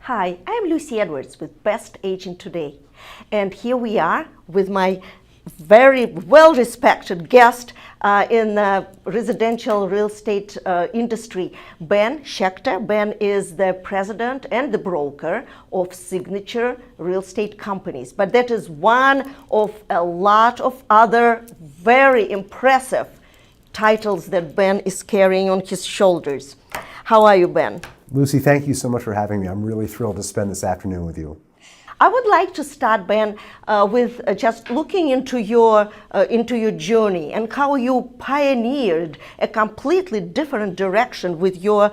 Hi, I'm Lucy Edwards with Best Agent Today. And here we are with my very well-respected guest in the residential real estate industry, Ben Schachter. Ben is the president and the broker of Signature Real Estate Companies. But that is one of a lot of other very impressive titles that Ben is carrying on his shoulders. How are you, Ben? Lucy, thank you so much for having me. I'm really thrilled to spend this afternoon with you. I would like to start, Ben, with just looking into your journey and how you pioneered a completely different direction with your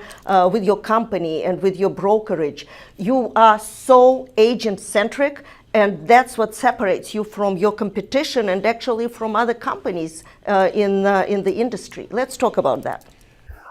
company and with your brokerage. You are so agent-centric, and that's what separates you from your competition and actually from other companies in the industry. Let's talk about that.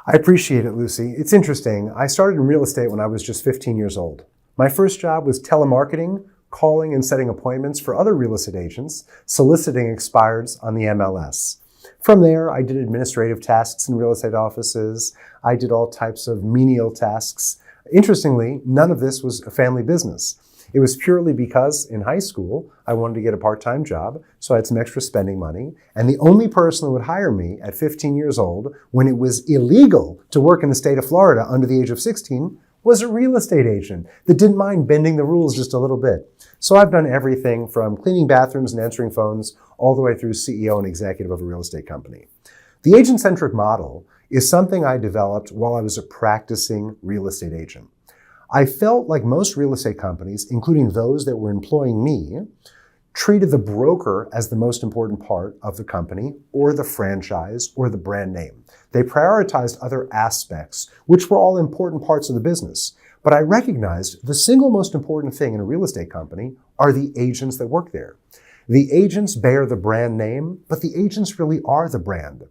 I appreciate it, Lucy. It's interesting. I started in real estate when I was just 15 years old. My first job was telemarketing, calling and setting appointments for other real estate agents, soliciting expireds on the MLS. From there, I did administrative tasks in real estate offices. I did all types of menial tasks. Interestingly, none of this was a family business. It was purely because in high school, I wanted to get a part-time job, so I had some extra spending money. And the only person who would hire me at 15 years old, when it was illegal to work in the state of Florida under the age of 16, was a real estate agent that didn't mind bending the rules just a little bit. So I've done everything from cleaning bathrooms and answering phones all the way through CEO and executive of a real estate company. The agent-centric model is something I developed while I was a practicing real estate agent. I felt like most real estate companies, including those that were employing me, treated the broker as the most important part of the company or the franchise or the brand name. They prioritized other aspects, which were all important parts of the business. But I recognized the single most important thing in a real estate company are the agents that work there. The agents bear the brand name, but the agents really are the brand.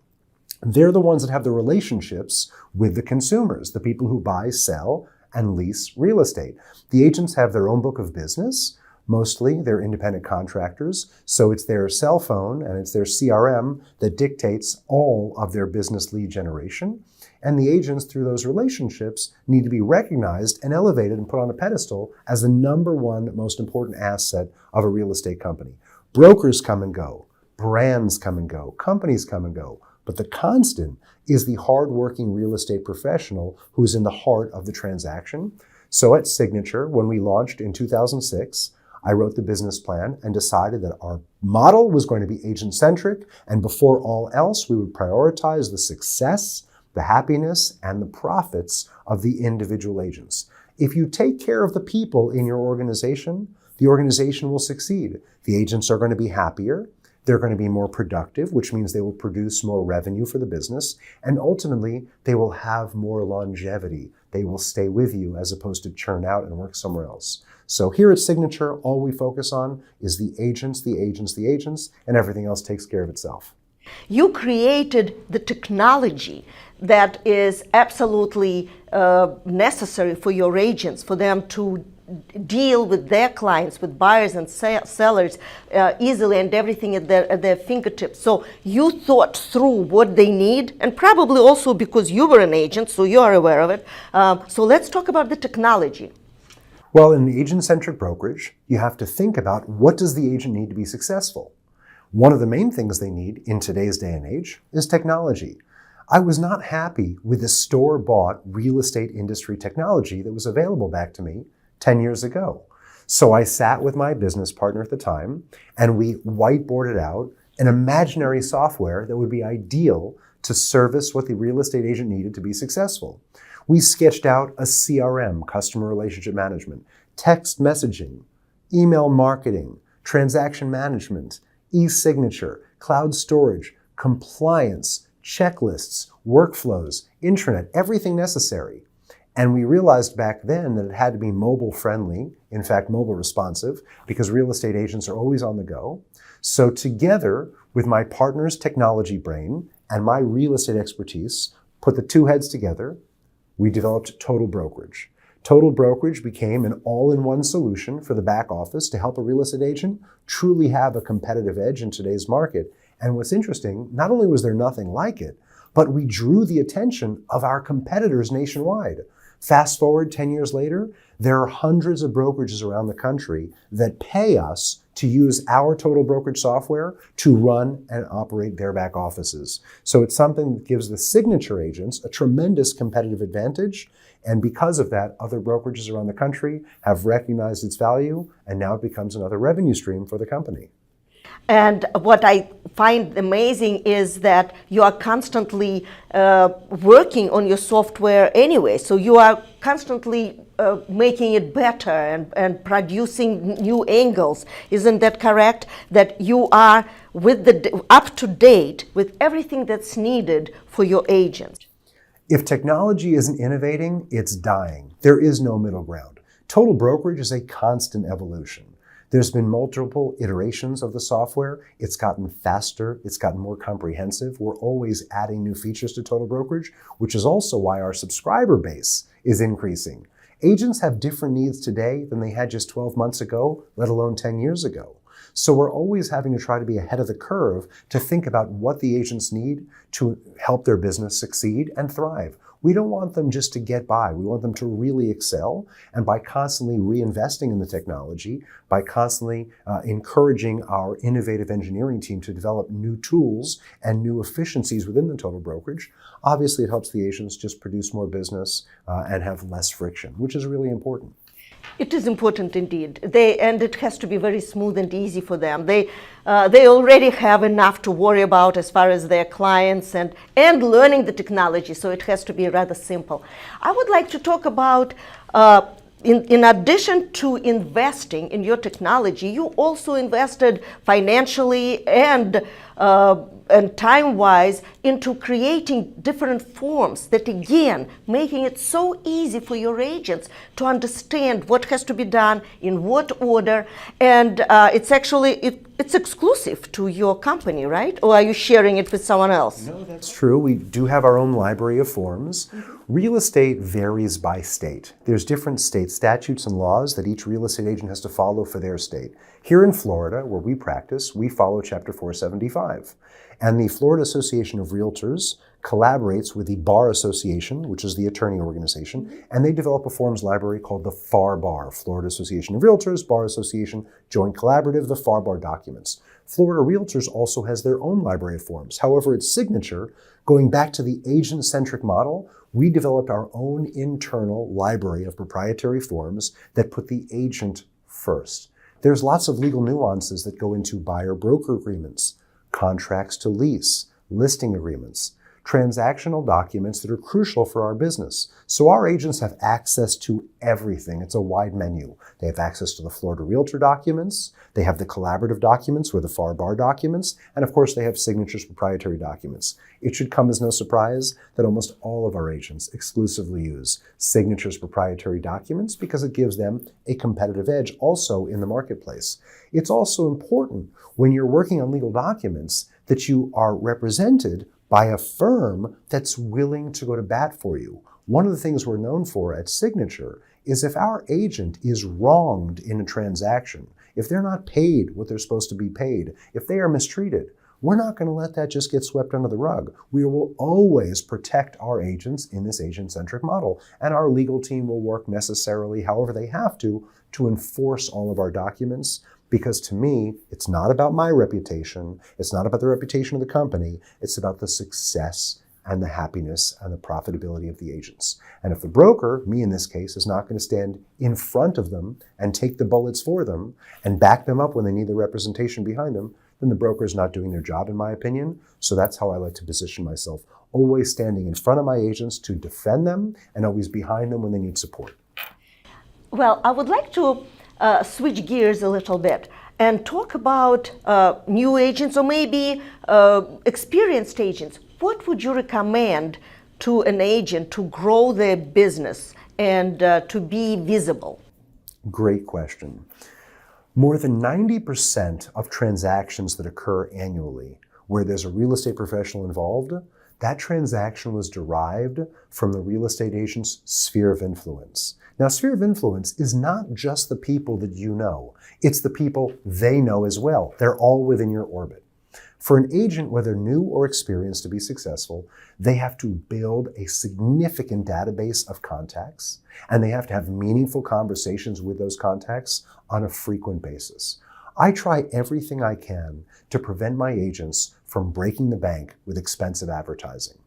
They're the ones that have the relationships with the consumers, the people who buy, sell, and lease real estate. The agents have their own book of business. Mostly, they're independent contractors, so it's their cell phone and it's their CRM that dictates all of their business lead generation. And the agents, through those relationships, need to be recognized and elevated and put on a pedestal as the number one most important asset of a real estate company. Brokers come and go, brands come and go, companies come and go, but the constant is the hardworking real estate professional who's in the heart of the transaction. So at Signature, when we launched in 2006, I wrote the business plan and decided that our model was going to be agent-centric, and before all else, we would prioritize the success, the happiness, and the profits of the individual agents. If you take care of the people in your organization, the organization will succeed. The agents are going to be happier. They're going to be more productive, which means they will produce more revenue for the business. And ultimately, they will have more longevity. They will stay with you as opposed to churn out and work somewhere else. So here at Signature, all we focus on is the agents, the agents, the agents, and everything else takes care of itself. You created the technology that is absolutely necessary for your agents, for them to deal with their clients, with buyers and sellers easily and everything at their fingertips. So you thought through what they need, and probably also because you were an agent, so you are aware of it. So let's talk about the technology. Well, in agent-centric brokerage, you have to think about what does the agent need to be successful. One of the main things they need in today's day and age is technology. I was not happy with the store-bought real estate industry technology that was available back to me 10 years ago. So I sat with my business partner at the time and we whiteboarded out an imaginary software that would be ideal to service what the real estate agent needed to be successful. We sketched out a CRM, customer relationship management, text messaging, email marketing, transaction management, e-signature, cloud storage, compliance, checklists, workflows, intranet, everything necessary. And we realized back then that it had to be mobile friendly, in fact, mobile responsive, because real estate agents are always on the go. So together with my partner's technology brain and my real estate expertise, put the two heads together, we developed Total Brokerage. Total Brokerage became an all-in-one solution for the back office to help a real estate agent truly have a competitive edge in today's market. And what's interesting, not only was there nothing like it, but we drew the attention of our competitors nationwide. Fast forward 10 years later, there are hundreds of brokerages around the country that pay us to use our total brokerage software to run and operate their back offices. So it's something that gives the signature agents a tremendous competitive advantage. And because of that, other brokerages around the country have recognized its value, and now it becomes another revenue stream for the company. And what I find amazing is that you are constantly working on your software anyway. So you are constantly making it better and producing new angles. Isn't that correct? That you are up to date with everything that's needed for your agents. If technology isn't innovating, it's dying. There is no middle ground. Total brokerage is a constant evolution. There's been multiple iterations of the software. It's gotten faster. It's gotten more comprehensive. We're always adding new features to Total Brokerage, which is also why our subscriber base is increasing. Agents have different needs today than they had just 12 months ago, let alone 10 years ago. So we're always having to try to be ahead of the curve to think about what the agents need to help their business succeed and thrive. We don't want them just to get by. We want them to really excel. And by constantly reinvesting in the technology, by constantly encouraging our innovative engineering team to develop new tools and new efficiencies within the total brokerage, obviously it helps the agents just produce more business and have less friction, which is really important. It is important indeed. And it has to be very smooth and easy for them. They already have enough to worry about as far as their clients and learning the technology, so it has to be rather simple. I would like to talk about, in addition to investing in your technology, you also invested financially and time-wise into creating different forms that, again, making it so easy for your agents to understand what has to be done, in what order, and it's exclusive to your company, right? Or are you sharing it with someone else? No, that's true. We do have our own library of forms. Real estate varies by state. There's different state statutes and laws that each real estate agent has to follow for their state. Here in Florida, where we practice, we follow Chapter 475. And the Florida Association of Realtors collaborates with the Bar Association, which is the attorney organization, and they develop a forms library called the FAR-BAR, Florida Association of Realtors, Bar Association, Joint Collaborative, the FAR-BAR documents. Florida Realtors also has their own library of forms. However, its signature, going back to the agent-centric model, we developed our own internal library of proprietary forms that put the agent first. There's lots of legal nuances that go into buyer-broker agreements, contracts to lease, listing agreements, transactional documents that are crucial for our business. So our agents have access to everything. It's a wide menu. They have access to the Florida Realtor documents, they have the collaborative documents or the FAR-BAR documents, and of course they have signatures proprietary documents. It should come as no surprise that almost all of our agents exclusively use signatures proprietary documents because it gives them a competitive edge also in the marketplace. It's also important when you're working on legal documents that you are represented by a firm that's willing to go to bat for you. One of the things we're known for at Signature is if our agent is wronged in a transaction, if they're not paid what they're supposed to be paid, if they are mistreated, we're not going to let that just get swept under the rug. We will always protect our agents in this agent-centric model, and our legal team will work necessarily however they have to enforce all of our documents. Because to me, it's not about my reputation, it's not about the reputation of the company, it's about the success and the happiness and the profitability of the agents. And if the broker, me in this case, is not going to stand in front of them and take the bullets for them and back them up when they need the representation behind them, then the broker is not doing their job, in my opinion. So that's how I like to position myself, always standing in front of my agents to defend them and always behind them when they need support. Well, I would like to switch gears a little bit and talk about new agents or maybe experienced agents. What would you recommend to an agent to grow their business and to be visible? Great question. More than 90% of transactions that occur annually where there's a real estate professional involved, that transaction was derived from the real estate agent's sphere of influence. Now, sphere of influence is not just the people that you know. It's the people they know as well. They're all within your orbit. For an agent, whether new or experienced, to be successful, they have to build a significant database of contacts, and they have to have meaningful conversations with those contacts on a frequent basis. I try everything I can to prevent my agents from breaking the bank with expensive advertising.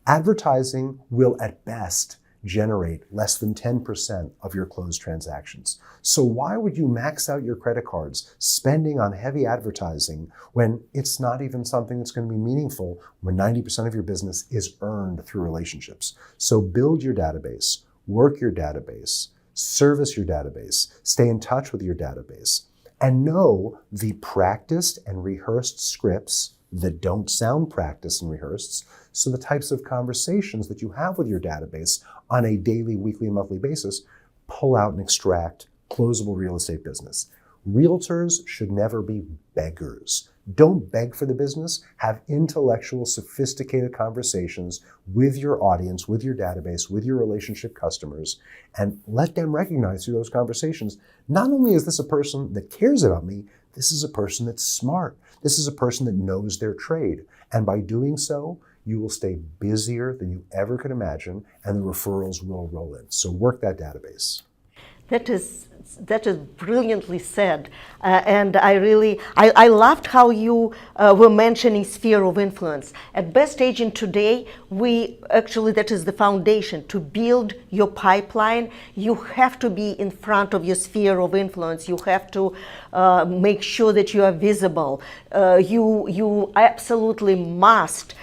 Advertising will, at best, generate less than 10% of your closed transactions. So why would you max out your credit cards spending on heavy advertising when it's not even something that's going to be meaningful when 90% of your business is earned through relationships? So build your database, work your database, service your database, stay in touch with your database, and know the practiced and rehearsed scripts that don't sound practiced and rehearsed. So the types of conversations that you have with your database on a daily, weekly, and monthly basis, pull out and extract closable real estate business. Realtors should never be beggars. Don't beg for the business. Have intellectual, sophisticated conversations with your audience, with your database, with your relationship customers, and let them recognize through those conversations, not only is this a person that cares about me, this is a person that's smart. This is a person that knows their trade. And by doing so, you will stay busier than you ever could imagine, and the referrals will roll in. So work that database. That is brilliantly said, and I loved how you were mentioning sphere of influence. At Best Agent today, that is the foundation. To build your pipeline, you have to be in front of your sphere of influence. You have to make sure that you are visible. You absolutely must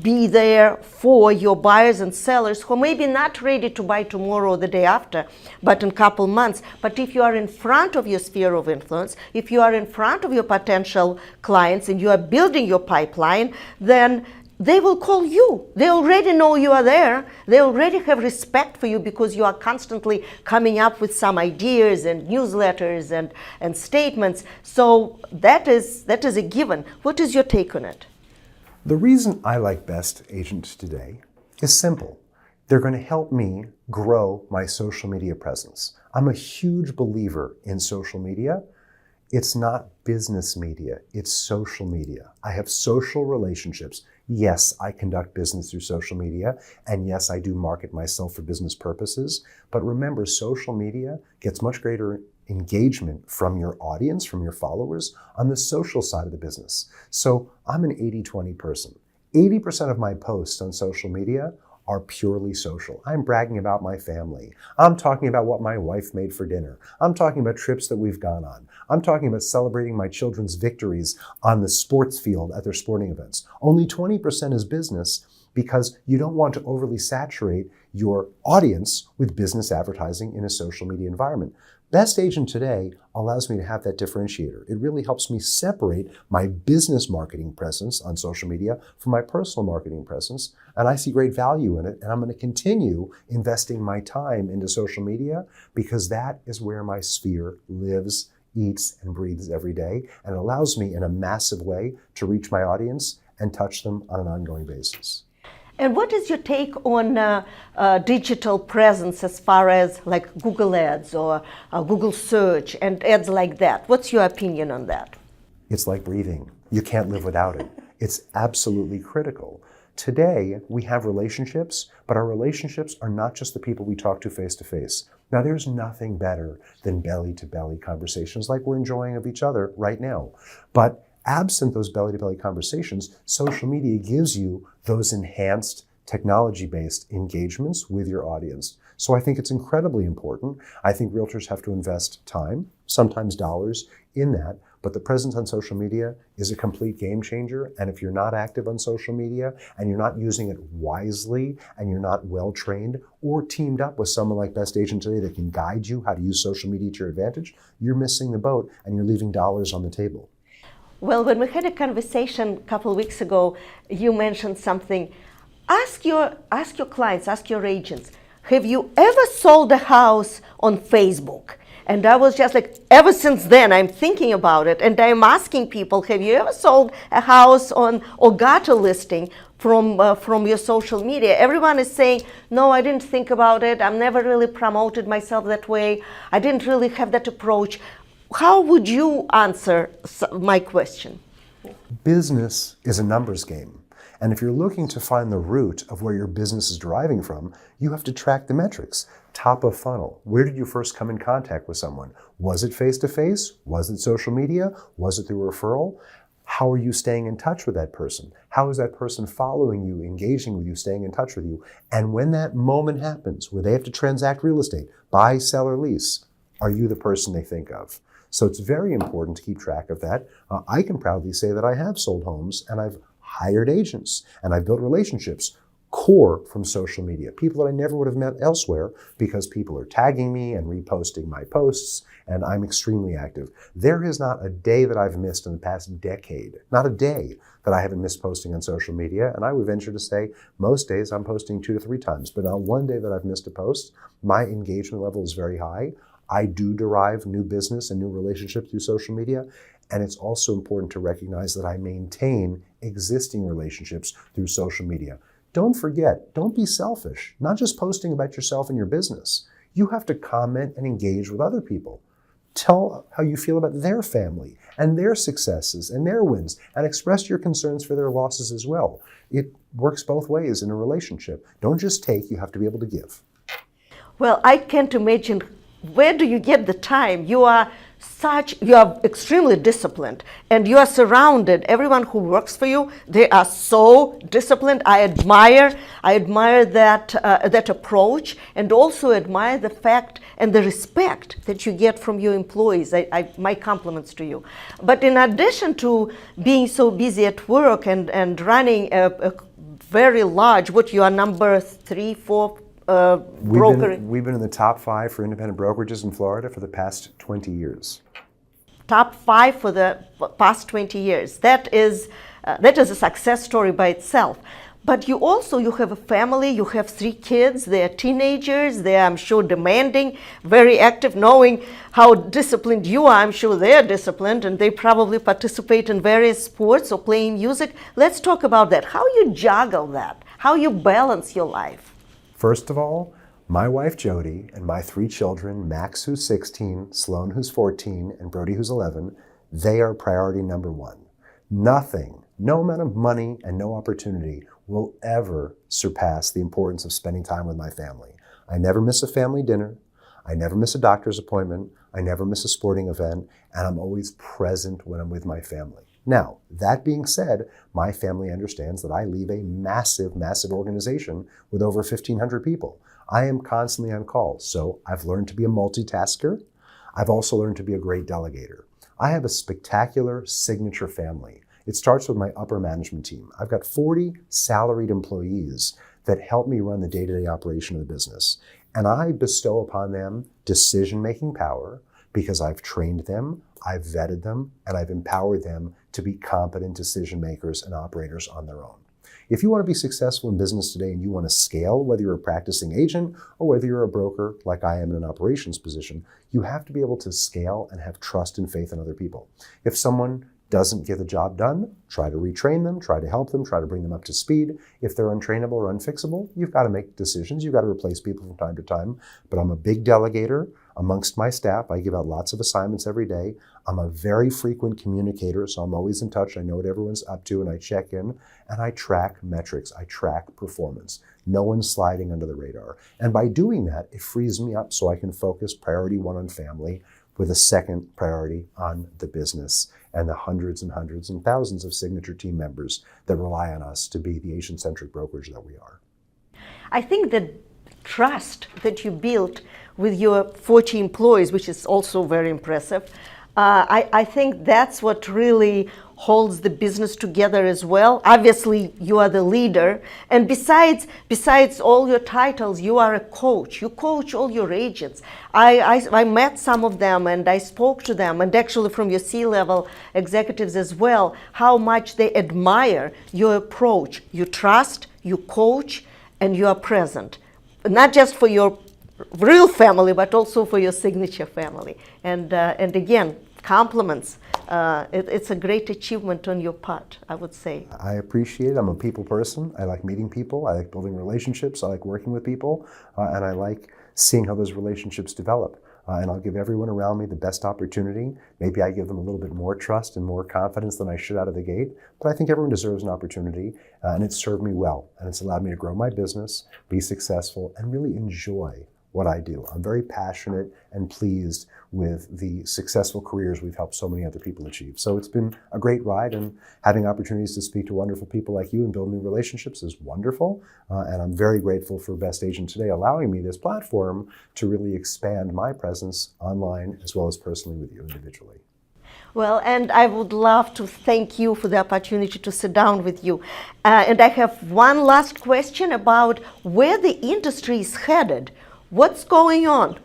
be there for your buyers and sellers who may be not ready to buy tomorrow or the day after, but in a couple months. But if you are in front of your sphere of influence, if you are in front of your potential clients and you are building your pipeline, then they will call you. They already know you are there. They already have respect for you because you are constantly coming up with some ideas and newsletters and statements. So that is a given. What is your take on it? The reason I like Best Agent today is simple. They're going to help me grow my social media presence. I'm a huge believer in social media. It's not business media, it's social media. I have social relationships. Yes, I conduct business through social media, and yes, I do market myself for business purposes. But remember, social media gets much greater engagement from your audience, from your followers, on the social side of the business. So I'm an 80-20 person. 80% of my posts on social media are purely social. I'm bragging about my family. I'm talking about what my wife made for dinner. I'm talking about trips that we've gone on. I'm talking about celebrating my children's victories on the sports field at their sporting events. Only 20% is business because you don't want to overly saturate your audience with business advertising in a social media environment. Best Agent today allows me to have that differentiator. It really helps me separate my business marketing presence on social media from my personal marketing presence, and I see great value in it, and I'm going to continue investing my time into social media because that is where my sphere lives, eats, and breathes every day, and it allows me in a massive way to reach my audience and touch them on an ongoing basis. And what is your take on digital presence as far as like Google Ads or Google Search and ads like that? What's your opinion on that? It's like breathing. You can't live without it. It's absolutely critical. Today, we have relationships, but our relationships are not just the people we talk to face to face. Now, there's nothing better than belly-to-belly conversations like we're enjoying of each other right now. But absent those belly-to-belly conversations, social media gives you those enhanced technology-based engagements with your audience. So I think it's incredibly important. I think realtors have to invest time, sometimes dollars, in that. But the presence on social media is a complete game changer. And if you're not active on social media and you're not using it wisely and you're not well-trained or teamed up with someone like Best Agent today that can guide you how to use social media to your advantage, you're missing the boat and you're leaving dollars on the table. Well, when we had a conversation a couple of weeks ago, you mentioned something. Ask your clients, ask your agents, have you ever sold a house on Facebook? And I was just like, ever since then, I'm thinking about it. And I'm asking people, have you ever sold a house on or got a listing from your social media? Everyone is saying, no, I didn't think about it. I've never really promoted myself that way. I didn't really have that approach. How would you answer my question? Business is a numbers game. And if you're looking to find the root of where your business is deriving from, you have to track the metrics. Top of funnel. Where did you first come in contact with someone? Was it face-to-face? Was it social media? Was it through referral? How are you staying in touch with that person? How is that person following you, engaging with you, staying in touch with you? And when that moment happens where they have to transact real estate, buy, sell, or lease, are you the person they think of? So it's very important to keep track of that. I can proudly say that I have sold homes and I've hired agents and I've built relationships core from social media. People that I never would have met elsewhere because people are tagging me and reposting my posts and I'm extremely active. There is not a day that I've missed in the past decade, not a day that I haven't missed posting on social media. And I would venture to say most days I'm posting 2 to 3 times, but not one day that I've missed a post. My engagement level is very high. I do derive new business and new relationships through social media. And it's also important to recognize that I maintain existing relationships through social media. Don't forget, don't be selfish, not just posting about yourself and your business. You have to comment and engage with other people. Tell how you feel about their family and their successes and their wins and express your concerns for their losses as well. It works both ways in a relationship. Don't just take, you have to be able to give. Well, I can't imagine, where do you get the time? You are extremely disciplined and you are surrounded. Everyone who works for you, they are so disciplined. I admire that approach, and also admire the fact and the respect that you get from your employees. My compliments to you. But in addition to being so busy at work and running a very large, what you are number 3, 4 broker. We've been in the top 5 for independent brokerages in Florida for the past 20 years. Top 5 for the past 20 years. That is a success story by itself. But you have a family, you have 3 kids, they are teenagers, they are, I'm sure, demanding, very active, knowing how disciplined you are. I'm sure they are disciplined and they probably participate in various sports or playing music. Let's talk about that. How you juggle that, how you balance your life. First of all, my wife Jody and my 3 children, Max who's 16, Sloan who's 14, and Brody who's 11, they are priority number 1. Nothing, no amount of money and no opportunity will ever surpass the importance of spending time with my family. I never miss a family dinner. I never miss a doctor's appointment. I never miss a sporting event, and I'm always present when I'm with my family. Now, that being said, my family understands that I lead a massive, massive organization with over 1,500 people. I am constantly on call, so I've learned to be a multitasker. I've also learned to be a great delegator. I have a spectacular signature family. It starts with my upper management team. I've got 40 salaried employees that help me run the day-to-day operation of the business. And I bestow upon them decision-making power because I've trained them, I've vetted them, and I've empowered them to be competent decision makers and operators on their own. If you want to be successful in business today and you want to scale, whether you're a practicing agent or whether you're a broker like I am in an operations position, you have to be able to scale and have trust and faith in other people. If someone doesn't get the job done, try to retrain them, try to help them, try to bring them up to speed. If they're untrainable or unfixable, you've got to make decisions. You've got to replace people from time to time. But I'm a big delegator amongst my staff. I give out lots of assignments every day. I'm a very frequent communicator, so I'm always in touch. I know what everyone's up to, and I check in, and I track metrics. I track performance. No one's sliding under the radar. And by doing that, it frees me up so I can focus priority 1 on family with a second priority on the business and the hundreds and hundreds and thousands of signature team members that rely on us to be the agent-centric brokerage that we are. I think that trust that you built with your 40 employees, which is also very impressive, I think that's what really holds the business together as well. Obviously, you are the leader. And besides all your titles, you are a coach. You coach all your agents. I met some of them and I spoke to them, and actually from your C-level executives as well, how much they admire your approach. You trust, you coach, and you are present. Not just for your real family, but also for your signature family. And again, compliments. It's a great achievement on your part, I would say. I appreciate it. I'm a people person. I like meeting people. I like building relationships. I like working with people. And I like seeing how those relationships develop. and I'll give everyone around me the best opportunity. Maybe I give them a little bit more trust and more confidence than I should out of the gate, but I think everyone deserves an opportunity, and it's served me well, and it's allowed me to grow my business, be successful, and really enjoy what I do. I'm very passionate and pleased with the successful careers we've helped so many other people achieve. So it's been a great ride, and having opportunities to speak to wonderful people like you and build new relationships is wonderful. And I'm very grateful for Best Agent Today allowing me this platform to really expand my presence online as well as personally with you individually. Well, and I would love to thank you for the opportunity to sit down with you. And I have one last question about where the industry is headed. What's going on?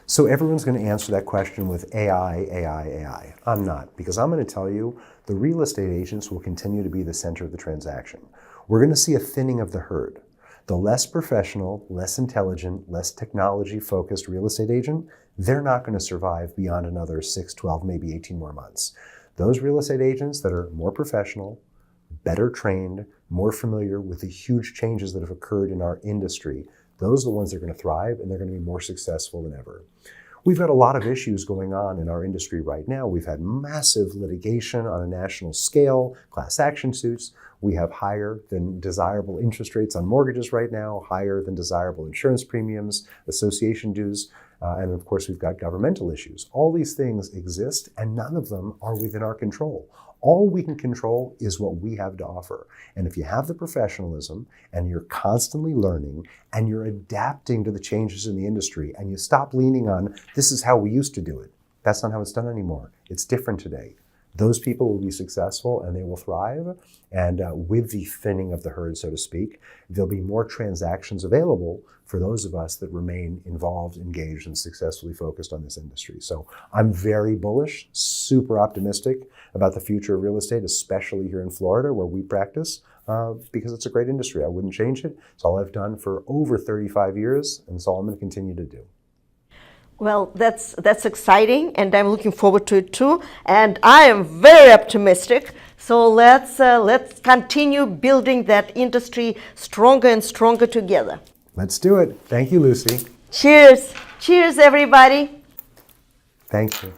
So everyone's going to answer that question with AI, AI, AI. I'm not, because I'm going to tell you the real estate agents will continue to be the center of the transaction. We're going to see a thinning of the herd. The less professional, less intelligent, less technology-focused real estate agent, they're not going to survive beyond another 6, 12, maybe 18 more months. Those real estate agents that are more professional, better trained, more familiar with the huge changes that have occurred in our industry, those are the ones that are going to thrive, and they're going to be more successful than ever. We've got a lot of issues going on in our industry right now. We've had massive litigation on a national scale, class action suits. We have higher than desirable interest rates on mortgages right now, higher than desirable insurance premiums, association dues, and of course we've got governmental issues. All these things exist, and none of them are within our control. All we can control is what we have to offer. And if you have the professionalism and you're constantly learning and you're adapting to the changes in the industry and you stop leaning on, this is how we used to do it. That's not how it's done anymore. It's different today. Those people will be successful and they will thrive. And with the thinning of the herd, so to speak, there'll be more transactions available for those of us that remain involved, engaged, and successfully focused on this industry. So I'm very bullish, super optimistic about the future of real estate, especially here in Florida where we practice, because it's a great industry. I wouldn't change it. It's all I've done for over 35 years, and it's all I'm going to continue to do. Well, that's exciting, and I'm looking forward to it too. And I am very optimistic. So let's continue building that industry stronger and stronger together. Let's do it. Thank you, Lucy. Cheers. Cheers, everybody. Thank you.